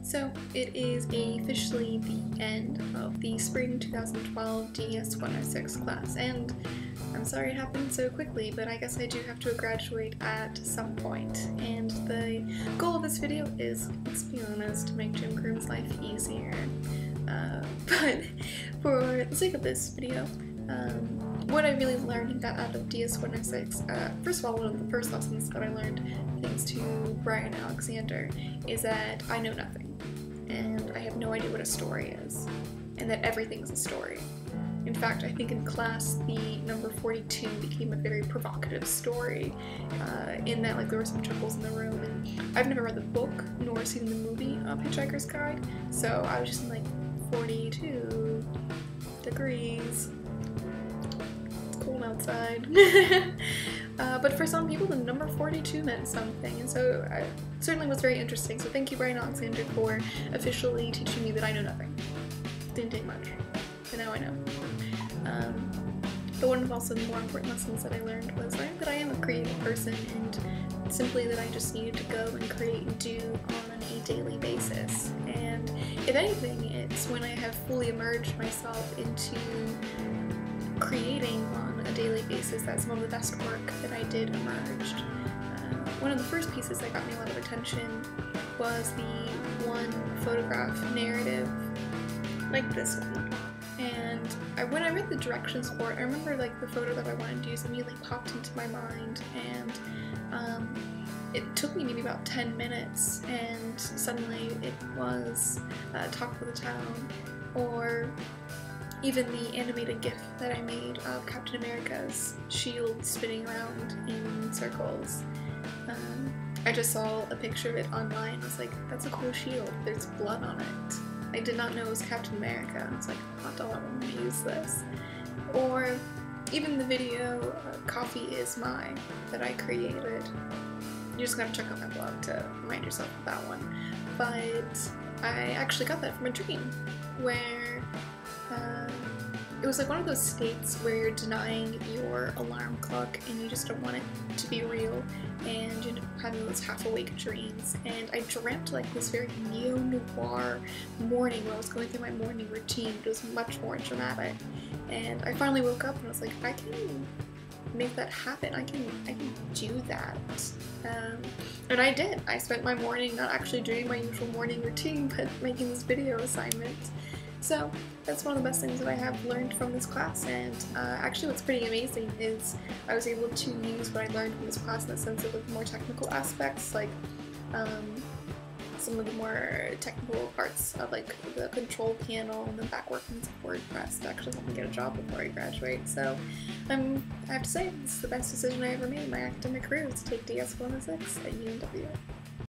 So it is officially the end of the spring 2012 DS106 class, and I'm sorry it happened so quickly, but I guess I do have to graduate at some point. And the goal of this video is, let's be honest, to make Jim Groom's life easier. But for the sake of this video, what I really learned and got out of DS106, first of all, one of the first lessons that I learned, thanks to Brian Alexander, is that I know nothing, and I have no idea what a story is, and that everything's a story. In fact, I think in class, the number 42 became a very provocative story, in that there were some chuckles in the room, and I've never read the book, nor seen the movie, Hitchhiker's Guide, so I was just in 42 degrees. Cold outside. But for some people the number 42 meant something, and so it certainly was very interesting. So thank you, Brian Alexander, for officially teaching me that I know nothing. Didn't take much, but now I know. But one of also the more important lessons that I learned was learning that I am a creative person, and simply that I just needed to go and create and do on a daily basis. And if anything, it's when I have fully immersed myself into creating on a daily basis that's some of the best work that I did emerged. One of the first pieces that got me a lot of attention was the one photograph narrative, like this one. And when I read the directions for it, I remember the photo that I wanted to use immediately popped into my mind, and it took me maybe about 10 minutes, and suddenly it was Talk for the Town, or even the animated GIF that I made of Captain America's shield spinning around in circles. I just saw a picture of it online. I was like, that's a cool shield. There's blood on it. I did not know it was Captain America. I was like, hot dog, I'm gonna use this. Or even the video, Coffee Is Mine, that I created. You just gotta check out my blog to remind yourself of that one. But I actually got that from a dream, where it was one of those states where you're denying your alarm clock and you just don't want it to be real, and you end up having those half-awake dreams. And I dreamt this very neo-noir morning where I was going through my morning routine. It was much more dramatic, and I finally woke up and I was like, I can make that happen. I can do that. And I did. I spent my morning not actually doing my usual morning routine, but making this video assignment. So that's one of the best things that I have learned from this class, and actually what's pretty amazing is I was able to use what I learned from this class in the sense of the more technical aspects, some of the more technical parts of the control panel and the back workings of WordPress to actually help me get a job before I graduate. So I have to say, this is the best decision I ever made in my academic career, was to take DS106 at UNW.